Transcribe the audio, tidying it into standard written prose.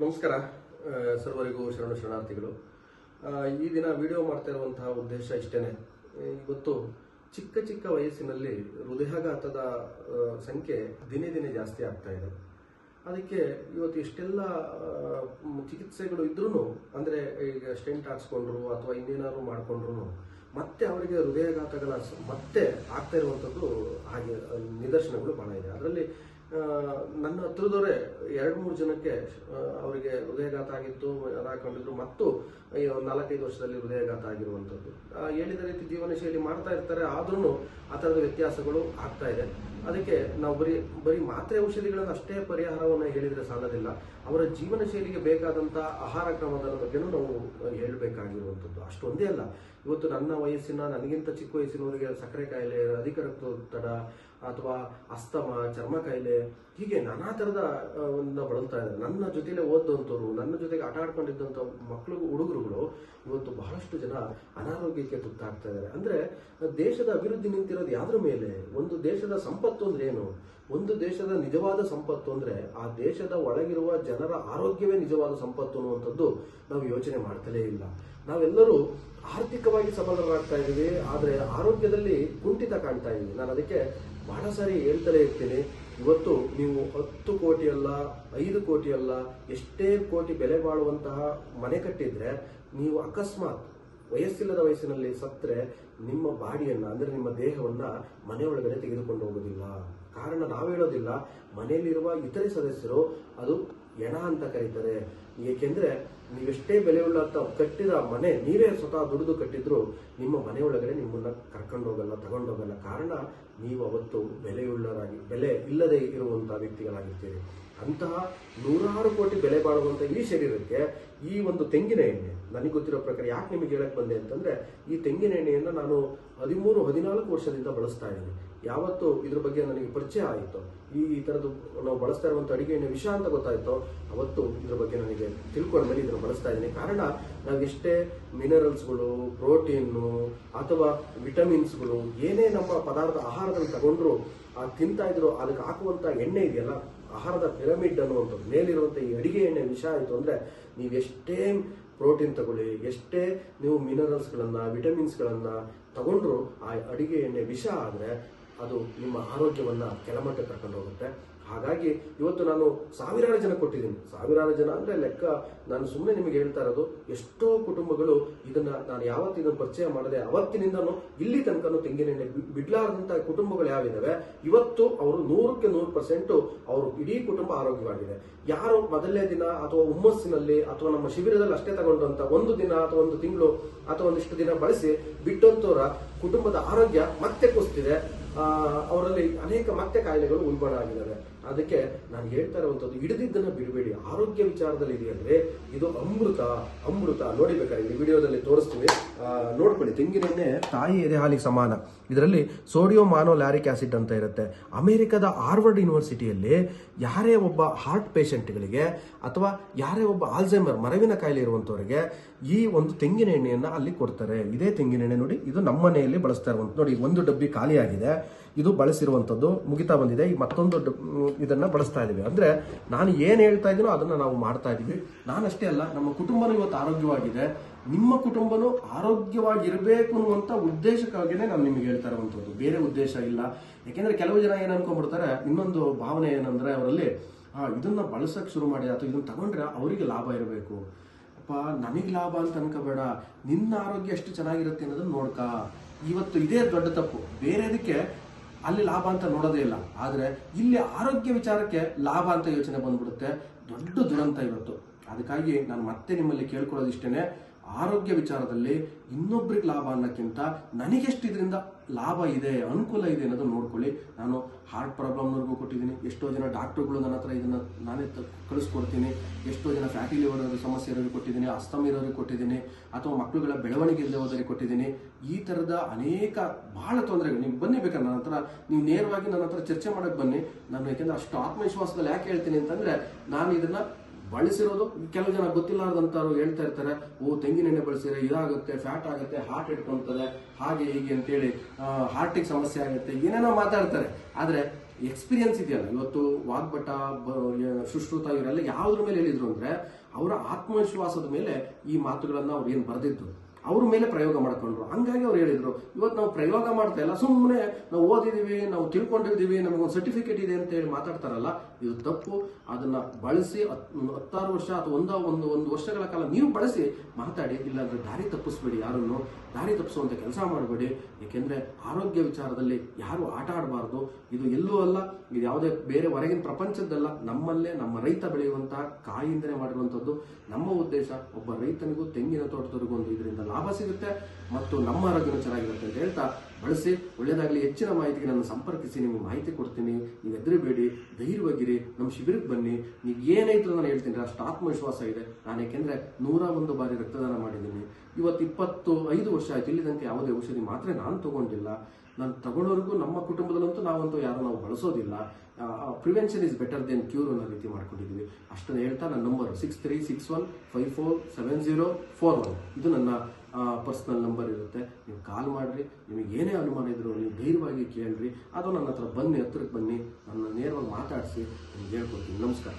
ನಮಸ್ಕಾರ. ಸರ್ವರಿಗೂ ಶರಣಾರ್ಥಿಗಳು. ಈ ದಿನ ವಿಡಿಯೋ ಮಾಡ್ತಾ ಇರುವಂತಹ ಉದ್ದೇಶ ಇಷ್ಟೇನೆ. ಇವತ್ತು ಚಿಕ್ಕ ಚಿಕ್ಕ ವಯಸ್ಸಿನಲ್ಲಿ ಹೃದಯಾಘಾತದ ಸಂಖ್ಯೆ ದಿನೇ ದಿನೇ ಜಾಸ್ತಿ ಆಗ್ತಾ ಇದೆ. ಅದಕ್ಕೆ ಇವತ್ತು ಎಷ್ಟೆಲ್ಲ ಚಿಕಿತ್ಸೆಗಳು ಇದ್ರೂ, ಅಂದರೆ ಈಗ ಸ್ಟೆಂಟ್ ಹಾಕ್ಸ್ಕೊಂಡ್ರು ಅಥವಾ ಇನ್ನೇನಾದ್ರು ಮಾಡಿಕೊಂಡ್ರು ಮತ್ತೆ ಅವರಿಗೆ ಹೃದಯಾಘಾತಗಳ ಮತ್ತೆ ಆಗ್ತಾ ಇರುವಂಥದ್ದು ಹಾಗೆ ನಿದರ್ಶನಗಳು ಬಹಳ ಇದೆ. ಅದರಲ್ಲಿ ನನ್ನ ಹತ್ರದವರೇ 2-3 ಜನಕ್ಕೆ ಅವರಿಗೆ ಹೃದಯಾಘಾತ ಆಗಿತ್ತು, ಹಾಕೊಂಡಿದ್ರು, ಮತ್ತು 4-5 ವರ್ಷದಲ್ಲಿ ಹೃದಯಾಘಾತ ಆಗಿರುವಂಥದ್ದು. ಹೇಳಿದ ರೀತಿ ಜೀವನ ಶೈಲಿ ಮಾಡ್ತಾ ಇರ್ತಾರೆ, ಆದ್ರೂ ಆ ಥರದ ವ್ಯತ್ಯಾಸಗಳು ಆಗ್ತಾ ಇದೆ. ಅದಕ್ಕೆ ನಾವು ಬರೀ ಮಾತ್ರೆ ಔಷಧಿಗಳನ್ನು ಅಷ್ಟೇ ಪರಿಹಾರವನ್ನು ಹೇಳಿದರೆ ಸಾಲದಿಲ್ಲ. ಅವರ ಜೀವನ ಶೈಲಿಗೆ ಬೇಕಾದಂಥ ಆಹಾರ ಕ್ರಮದ ಬಗ್ಗೆನೂ ನಾವು ಹೇಳಬೇಕಾಗಿರುವಂಥದ್ದು. ಅಷ್ಟೊಂದೇ ಅಲ್ಲ, ಇವತ್ತು ನನ್ನ ವಯಸ್ಸಿನ, ನನಗಿಂತ ಚಿಕ್ಕ ವಯಸ್ಸಿನವರಿಗೆ ಸಕ್ಕರೆ ಕಾಯಿಲೆ, ಅಧಿಕ ರಕ್ತದೊತ್ತಡ ಅಥವಾ ಅಸ್ತಮ, ಚರ್ಮ ಕಾಯಿಲೆ, ಹೀಗೆ ನಾನಾ ಥರದ ಬಳಲ್ತಾ ಇದ್ದಾರೆ. ನನ್ನ ಜೊತೆಲೇ ಓದಂಥವ್ರು, ನನ್ನ ಜೊತೆಗೆ ಆಟ ಆಡ್ಕೊಂಡಿದ್ದಂಥ ಮಕ್ಕಳು, ಹುಡುಗರುಗಳು ಇವತ್ತು ಬಹಳಷ್ಟು ಜನ ಅನಾರೋಗ್ಯಕ್ಕೆ ತುತ್ತಾಗ್ತಾ ಇದ್ದಾರೆ. ಅಂದರೆ ದೇಶದ ಅಭಿವೃದ್ಧಿ ನಿಂತಿರೋದು ಯಾವ್ದ್ರ ಮೇಲೆ? ಒಂದು ದೇಶದ ಸಂಪತ್ತು ಅಂದ್ರೆ ಏನು? ಒಂದು ದೇಶದ ನಿಜವಾದ ಸಂಪತ್ತು ಅಂದ್ರೆ ಆ ದೇಶದ ಒಳಗಿರುವ ಜನರ ಆರೋಗ್ಯವೇ ನಿಜವಾದ ಸಂಪತ್ತು ಅನ್ನುವಂಥದ್ದು ನಾವು ಯೋಚನೆ ಮಾಡ್ತಲೇ ಇಲ್ಲ. ನಾವೆಲ್ಲರೂ ಆರ್ಥಿಕವಾಗಿ ಸಬಲರಾಗ್ತಾ ಇದ್ದೀವಿ, ಆದರೆ ಆರೋಗ್ಯದಲ್ಲಿ ಕುಂಠಿತ ಕಾಣ್ತಾ ಇದ್ದೀವಿ. ನಾನು ಅದಕ್ಕೆ ಬಹಳ ಸಾರಿ ಹೇಳ್ತಲೇ ಇರ್ತೀನಿ, ಇವತ್ತು ನೀವು 10 ಕೋಟಿ ಅಲ್ಲ, 5 ಕೋಟಿ ಅಲ್ಲ, ಎಷ್ಟೇ ಕೋಟಿ ಬೆಲೆ ಬಾಳುವಂತಹ ಮನೆ ಕಟ್ಟಿದ್ರೆ, ನೀವು ಅಕಸ್ಮಾತ್ ವಯಸ್ಸಿಲ್ಲದ ವಯಸ್ಸಿನಲ್ಲಿ ಸತ್ತರೆ ನಿಮ್ಮ ಬಾಡಿಯನ್ನ, ಅಂದ್ರೆ ನಿಮ್ಮ ದೇಹವನ್ನ ಮನೆಯೊಳಗಡೆ ತೆಗೆದುಕೊಂಡು ಹೋಗೋದಿಲ್ಲ. ಕಾರಣ ನಾವು ಹೇಳೋದಿಲ್ಲ, ಮನೆಯಲ್ಲಿರುವ ಇತರೆ ಸದಸ್ಯರು ಅದು ಎಣ ಅಂತ ಕರೀತಾರೆ. ಏಕೆಂದ್ರೆ ನೀವೆಷ್ಟೇ ಬೆಲೆಯುಳ್ಳ ಕಟ್ಟಿದ ಮನೆ, ನೀವೇ ಸ್ವತಃ ದುಡಿದು ಕಟ್ಟಿದ್ರು ನಿಮ್ಮ ಮನೆಯೊಳಗಡೆ ನಿಮ್ಮನ್ನ ಕರ್ಕೊಂಡೋಗಲ್ಲ, ತಗೊಂಡೋಗಲ್ಲ. ಕಾರಣ ನೀವು ಅವತ್ತು ಬೆಲೆ ಇಲ್ಲದೆ ಇರುವಂತಹ ವ್ಯಕ್ತಿಗಳಾಗಿರ್ತೀರಿ. ಅಂತಹ 100 ಕೋಟಿ ಬೆಲೆ ಬಾಳುವಂತ ಈ ಶರೀರಕ್ಕೆ ಈ ಒಂದು ತೆಂಗಿನ ಎಣ್ಣೆ, ನನಗೆ ಗೊತ್ತಿರೋ ಪ್ರಕಾರ ಯಾಕೆ ನಿಮಗೆ ಹೇಳಕ್ ಬಂದೆ ಅಂತಂದ್ರೆ, ಈ ತೆಂಗಿನ ಎಣ್ಣೆಯನ್ನ ನಾನು 13-14 ವರ್ಷದಿಂದ ಬಳಸ್ತಾ ಇದ್ದೀನಿ. ಯಾವತ್ತು ಇದ್ರ ಬಗ್ಗೆ ನನಗೆ ಪರಿಚಯ ಆಯಿತು, ಈ ಥರದ್ದು ನಾವು ಬಳಸ್ತಾ ಇರುವಂಥ ಅಡಿಗೆ ಎಣ್ಣೆ ವಿಷ ಅಂತ ಗೊತ್ತಾಯ್ತು, ಅವತ್ತು ಇದ್ರ ಬಗ್ಗೆ ನನಗೆ ತಿಳ್ಕೊಂಡ ಮೇಲೆ ಇದನ್ನು ಬಳಸ್ತಾ ಇದ್ದೀನಿ. ಕಾರಣ ನಾವು ಎಷ್ಟೇ ಮಿನರಲ್ಸ್ಗಳು, ಪ್ರೋಟೀನು ಅಥವಾ ವಿಟಮಿನ್ಸ್ಗಳು ಏನೇ ನಮ್ಮ ಆಹಾರದಲ್ಲಿ ತಗೊಂಡ್ರು ತಿಂತಾ ಇದ್ರು, ಅದಕ್ಕೆ ಹಾಕುವಂಥ ಎಣ್ಣೆ ಇದೆಯಲ್ಲ, ಆಹಾರದ ಪಿರಮಿಡ್ ಅನ್ನುವಂಥದ್ದು ಮೇಲಿರುವಂಥ ಈ ಅಡಿಗೆ ಎಣ್ಣೆ ವಿಷ ಆಯಿತು ಅಂದರೆ, ನೀವೆಷ್ಟೇ ಪ್ರೋಟೀನ್ ತಗೊಳ್ಳಿ, ಎಷ್ಟೇ ನೀವು ಮಿನರಲ್ಸ್ಗಳನ್ನು, ವಿಟಮಿನ್ಸ್ಗಳನ್ನು ತಗೊಂಡ್ರು, ಆ ಅಡಿಗೆ ಎಣ್ಣೆ ವಿಷ ಆದರೆ ಅದು ನಿಮ್ಮ ಆರೋಗ್ಯವನ್ನು ಕೆಳಮಟ್ಟಕ್ಕೆ ಕರ್ಕೊಂಡು ಹೋಗುತ್ತೆ. ಹಾಗಾಗಿ ಇವತ್ತು ನಾನು ಸಾವಿರಾರು ಜನ ಕೊಟ್ಟಿದ್ದೀನಿ. ಸಾವಿರಾರು ಜನ ಅಂದರೆ ಲೆಕ್ಕ ನಾನು ಸುಮ್ಮನೆ ನಿಮಗೆ ಹೇಳ್ತಾ ಇರೋದು. ಎಷ್ಟೋ ಕುಟುಂಬಗಳು ನಾನು ಯಾವತ್ತು ಇದನ್ನು ಪರಿಚಯ ಮಾಡಿದೆ ಅವತ್ತಿನಿಂದನೂ ಇಲ್ಲಿ ತನಕ ತೆಂಗಿನೆಣ್ಣೆ ಬಿಡ್ಲಾರದಂಥ ಕುಟುಂಬಗಳು ಯಾವಿದಾವೆ, ಇವತ್ತು ಅವರು 100% ಅವರು ಇಡೀ ಕುಟುಂಬ ಆರೋಗ್ಯವಾಗಿದೆ. ಯಾರು ಮೊದಲನೇ ದಿನ ಅಥವಾ ಹುಮ್ಮಸ್ಸಿನಲ್ಲಿ ಅಥವಾ ನಮ್ಮ ಶಿಬಿರದಲ್ಲಿ ಅಷ್ಟೇ ತಗೊಂಡಂತ 1 ದಿನ ಅಥವಾ 1 ತಿಂಗಳು ಅಥವಾ ಒಂದಿಷ್ಟು ದಿನ ಬಳಸಿ ಬಿಟ್ಟಂತವರ ಕುಟುಂಬದ ಆರೋಗ್ಯ ಮತ್ತೆ ಕುಸಿದಿದೆ. ಅವರಲ್ಲಿ ಅನೇಕ ಮತ್ತೆ ಕಾಯಿಲೆಗಳು ಉಲ್ಬಣ ಆಗಿದ್ದಾವೆ. ಅದಕ್ಕೆ ನಾನು ಹೇಳ್ತಾ ಇರುವಂಥದ್ದು, ಹಿಡಿದಿದ್ದನ್ನ ಬಿಡಬೇಡಿ. ಆರೋಗ್ಯ ವಿಚಾರದಲ್ಲಿ ಇದೆಯಂದ್ರೆ ಇದು ಅಮೃತ. ನೋಡಿ ಬೇಕಾದ್ರೆ ಈ ವಿಡಿಯೋದಲ್ಲಿ ತೋರಿಸ್ತೀವಿ, ನೋಡ್ಕೊಳ್ಳಿ. ತೆಂಗಿನೆಣ್ಣೆ ತಾಯಿ ಎದೆ ಹಾಲಿಗೆ ಸಮಾನ. ಇದರಲ್ಲಿ ಸೋಡಿಯಂ ಮಾನೋಲ್ಯಾರಿಕ್ ಆಸಿಡ್ ಅಂತ ಇರುತ್ತೆ. ಅಮೆರಿಕದ ಹಾರ್ವರ್ಡ್ ಯೂನಿವರ್ಸಿಟಿಯಲ್ಲಿ ಯಾರೇ ಒಬ್ಬ ಹಾರ್ಟ್ ಪೇಷಂಟ್ಗಳಿಗೆ ಅಥವಾ ಯಾರೇ ಒಬ್ಬ ಆಲ್ಝೈಮರ್ ಮರವಿನ ಕಾಯಿಲೆ ಇರುವಂತವರಿಗೆ ಈ ಒಂದು ತೆಂಗಿನ ಎಣ್ಣೆಯನ್ನ ಅಲ್ಲಿ ಕೊಡ್ತಾರೆ. ಇದೇ ತೆಂಗಿನ ಎಣ್ಣೆ ನೋಡಿ, ಇದು ನಮ್ಮ ಮನೆಯಲ್ಲಿ ಬಳಸ್ತಾ ಇರುವಂತ. ನೋಡಿ, 1 ಡಬ್ಬಿ ಖಾಲಿಯಾಗಿದೆ, ಇದು ಬಳಸಿರುವಂಥದ್ದು ಮುಗಿತಾ ಬಂದಿದೆ. ಈಗ ಮತ್ತೊಂದು ಇದನ್ನ ಬಳಸ್ತಾ ಇದೀವಿ. ಅಂದ್ರೆ ನಾನು ಏನ್ ಹೇಳ್ತಾ ಇದ್ದೀನೋ ಅದನ್ನ ನಾವು ಮಾಡ್ತಾ ಇದೀವಿ. ನಾನಷ್ಟೇ ಅಲ್ಲ, ನಮ್ಮ ಕುಟುಂಬನೂ ಇವತ್ತು ಆರೋಗ್ಯವಾಗಿದೆ. ನಿಮ್ಮ ಕುಟುಂಬನೂ ಆರೋಗ್ಯವಾಗಿರ್ಬೇಕು ಅನ್ನುವಂಥ ಉದ್ದೇಶಕ್ಕಾಗಿನೇ ನಾನು ನಿಮಗೆ ಹೇಳ್ತಾ ಇರುವಂಥದ್ದು, ಬೇರೆ ಉದ್ದೇಶ ಇಲ್ಲ. ಯಾಕೆಂದ್ರೆ ಕೆಲವು ಜನ ಏನ್ ಅನ್ಕೊಂಡ್ಬಿಡ್ತಾರೆ, ಇನ್ನೊಂದು ಭಾವನೆ ಏನಂದ್ರೆ ಅವರಲ್ಲಿ, ಇದನ್ನ ಬಳಸಕ್ ಶುರು ಮಾಡಿ ಅಥವಾ ಇದನ್ನ ತಗೊಂಡ್ರೆ ಅವರಿಗೆ ಲಾಭ ಇರಬೇಕು. ಅಪ್ಪ, ನನಗೆ ಲಾಭ ಅಂತ ಅನ್ಕೋಬೇಡ, ನಿನ್ನ ಆರೋಗ್ಯ ಎಷ್ಟು ಚೆನ್ನಾಗಿರುತ್ತೆ ಅನ್ನೋದನ್ನ ನೋಡ್ಕ. ಇವತ್ತು ಇದೇ ದೊಡ್ಡ ತಪ್ಪು. ಬೇರೆದಕ್ಕೆ ಅಲ್ಲಿ ಲಾಭ ಅಂತ ನೋಡೋದೇ ಇಲ್ಲ, ಆದ್ರೆ ಇಲ್ಲಿ ಆರೋಗ್ಯ ವಿಚಾರಕ್ಕೆ ಲಾಭ ಅಂತ ಯೋಚನೆ ಬಂದ್ಬಿಡುತ್ತೆ. ದೊಡ್ಡ ದುರಂತ ಇವತ್ತು. ಅದಕ್ಕಾಗಿ ನಾನು ಮತ್ತೆ ನಿಮ್ಮಲ್ಲಿ ಕೇಳ್ಕೊಳ್ಳೋದಿಷ್ಟೇನೆ, ಆರೋಗ್ಯ ವಿಚಾರದಲ್ಲಿ ಇನ್ನೊಬ್ರಿಗೆ ಲಾಭ ಅನ್ನೋಕ್ಕಿಂತ ನನಗೆಷ್ಟು ಇದರಿಂದ ಲಾಭ ಇದೆ, ಅನುಕೂಲ ಇದೆ ಅನ್ನೋದನ್ನ ನೋಡ್ಕೊಳ್ಳಿ. ನಾನು ಹಾರ್ಟ್ ಪ್ರಾಬ್ಲಮ್ನವ್ರಿಗೂ ಕೊಟ್ಟಿದ್ದೀನಿ, ಎಷ್ಟೋ ಜನ ಡಾಕ್ಟರ್ಗಳು ನನ್ನ ಹತ್ರ ಇದನ್ನ ನಾನೇ ಕಳಿಸ್ಕೊಡ್ತೀನಿ. ಎಷ್ಟೋ ಜನ ಫ್ಯಾಟಿ ಲಿವರ್ ಸಮಸ್ಯೆ ಇರೋರಿಗೆ ಕೊಟ್ಟಿದ್ದೀನಿ, ಅಸ್ತಮ ಇರೋರಿಗೆ ಕೊಟ್ಟಿದ್ದೀನಿ, ಅಥವಾ ಮಕ್ಕಳುಗಳ ಬೆಳವಣಿಗೆ ಇಲ್ಲದೆ ಹೋದರಿಗೆ ಕೊಟ್ಟಿದ್ದೀನಿ. ಈ ಥರದ ಅನೇಕ ಬಹಳ ತೊಂದರೆಗಳು. ನೀವು ಬನ್ನಿ, ಬೇಕಾದ್ರೆ ನನ್ನ ಹತ್ರ ನೀವು ನೇರವಾಗಿ ನನ್ನ ಹತ್ರ ಚರ್ಚೆ ಮಾಡಕ್ಕೆ ಬನ್ನಿ. ನಾನು ಯಾಕೆಂದ್ರೆ ಅಷ್ಟು ಆತ್ಮವಿಶ್ವಾಸದಲ್ಲಿ ಯಾಕೆ ಹೇಳ್ತೀನಿ ಅಂತಂದ್ರೆ, ನಾನು ಇದನ್ನ ಬಳಸಿರೋದು ಕೆಲವು ಜನ ಗೊತ್ತಿಲ್ಲಾರ್ದಂಥವ್ರು ಹೇಳ್ತಾ ಇರ್ತಾರೆ, ತೆಂಗಿನ ಎಣ್ಣೆ ಬಳಸಿದ್ರೆ ಇದಾಗುತ್ತೆ, ಫ್ಯಾಟ್ ಆಗುತ್ತೆ, ಹಾರ್ಟ್ ಇಟ್ಕೊಂತದೆ, ಹಾಗೆ ಹೀಗೆ ಅಂತೇಳಿ ಹಾರ್ಟಿಗೆ ಸಮಸ್ಯೆ ಆಗುತ್ತೆ, ಏನೇನೋ ಮಾತಾಡ್ತಾರೆ. ಆದರೆ ಎಕ್ಸ್ಪೀರಿಯನ್ಸ್ ಇದೆಯಲ್ಲ, ಇವತ್ತು ವಾಗ್ಭಟ, ಸುಶ್ರುತ ಇವರೆಲ್ಲ ಯಾವುದ್ರ ಮೇಲೆ ಹೇಳಿದ್ರು ಅಂದ್ರೆ ಅವರ ಆತ್ಮವಿಶ್ವಾಸದ ಮೇಲೆ ಈ ಮಾತುಗಳನ್ನ ಅವ್ರು ಏನು ಬರೆದಿದ್ದು, ಅವ್ರ ಮೇಲೆ ಪ್ರಯೋಗ ಮಾಡ್ಕೊಂಡ್ರು. ಹಂಗಾಗಿ ಅವ್ರು ಹೇಳಿದ್ರು, ಇವತ್ತು ನಾವು ಪ್ರಯೋಗ ಮಾಡ್ತಾ ಇಲ್ಲ, ಸುಮ್ಮನೆ ನಾವು ಓದಿದೀವಿ, ನಾವು ತಿಳ್ಕೊಂಡಿದ್ದೀವಿ, ನಮಗೊಂದು ಸರ್ಟಿಫಿಕೇಟ್ ಇದೆ ಅಂತ ಹೇಳಿ ಮಾತಾಡ್ತಾರಲ್ಲ, ಇದು ತಪ್ಪು. ಅದನ್ನ ಬಳಸಿ 16 ವರ್ಷ ಅಥವಾ ಒಂದು ವರ್ಷಗಳ ಕಾಲ ನೀವು ಬಳಸಿ ಮಾತಾಡಿ, ಇಲ್ಲಾಂದ್ರೆ ದಾರಿ ತಪ್ಪಿಸ್ಬೇಡಿ, ಯಾರನ್ನು ದಾರಿ ತಪ್ಪಿಸುವಂತ ಕೆಲಸ ಮಾಡಬೇಡಿ. ಏಕೆಂದ್ರೆ ಆರೋಗ್ಯ ವಿಚಾರದಲ್ಲಿ ಯಾರು ಆಟ ಆಡಬಾರ್ದು. ಇದು ಎಲ್ಲೂ ಅಲ್ಲ, ಇದು ಯಾವುದೇ ಬೇರೆ ಹೊರಗಿನ ಪ್ರಪಂಚದ್ದಲ್ಲ, ನಮ್ಮಲ್ಲೇ ನಮ್ಮ ರೈತ ಬೆಳೆಯುವಂತಹ ಕಾಯಿಂದನೇ ಮಾಡಿರುವಂತದ್ದು. ನಮ್ಮ ಉದ್ದೇಶ ಒಬ್ಬ ರೈತನಿಗೂ ತೆಂಗಿನ ತೋಟದವರಿಗೂ ಒಂದು ಇದರಿಂದ ಲಾಭ ಸಿಗುತ್ತೆ ಮತ್ತು ನಮ್ಮ ಆರೋಗ್ಯನೂ ಚೆನ್ನಾಗಿರುತ್ತೆ ಅಂತ ಹೇಳ್ತಾ ಬಳಸಿ. ಒಳ್ಳೆಯದಾಗಲಿ. ಹೆಚ್ಚಿನ ಮಾಹಿತಿಗೆ ನನ್ನ ಸಂಪರ್ಕಿಸಿ, ನಿಮಗೆ ಮಾಹಿತಿ ಕೊಡ್ತೀನಿ. ನೀವು ಹೆದರಬೇಡಿ, ಧೈರ್ಯವಾಗಿರಿ, ನಮ್ಮ ಶಿಬಿರಕ್ಕೆ ಬನ್ನಿ. ನೀವು ಏನಾಯ್ತು ನಾನು ಹೇಳ್ತೀನಿ, ಅಷ್ಟು ಆತ್ಮವಿಶ್ವಾಸ ಇದೆ. ನಾನು ಯಾಕೆಂದ್ರೆ 101 ಬಾರಿ ರಕ್ತದಾನ ಮಾಡಿದ್ದೀನಿ. ಇವತ್ತು 25 ವರ್ಷ ಆಯ್ತು. ಇಲ್ಲಿ ತನಕ ಯಾವುದೇ ಔಷಧಿ ಮಾತ್ರ ನಾನು ತಗೊಂಡಿಲ್ಲ. ನಾನು ತಗೊಳ್ಳೋರಿಗೂ ನಮ್ಮ ಕುಟುಂಬದಲ್ಲಂತೂ ನಾವು ಬಳಸೋದಿಲ್ಲ. Prevention is better than cure ಅನ್ನೋ ರೀತಿ ಮಾಡ್ಕೊಂಡಿದ್ದೀವಿ. ಅಷ್ಟನ್ನು ಹೇಳ್ತಾ ನನ್ನ ನಂಬರ್ 6361547041 ಇದು ನನ್ನ ಪರ್ಸನಲ್ ನಂಬರ್ ಇರುತ್ತೆ. ನೀವು ಕಾಲ್ ಮಾಡ್ರಿ. ನಿಮಗೆ ಏನೇ ಅನುಮಾನ ಇದ್ರು ನೀವು ಧೈರ್ಯವಾಗಿ ಕೇಳ್ರಿ, ಅಥವಾ ನನ್ನ ಹತ್ರ ಬನ್ನಿ, ಹತ್ರಕ್ಕೆ ಬನ್ನಿ, ನನ್ನ ನೇರವಾಗಿ ಮಾತಾಡಿಸಿ ನಿಮ್ಗೆ ಹೇಳ್ಕೊಡ್ತೀನಿ. ನಮಸ್ಕಾರ.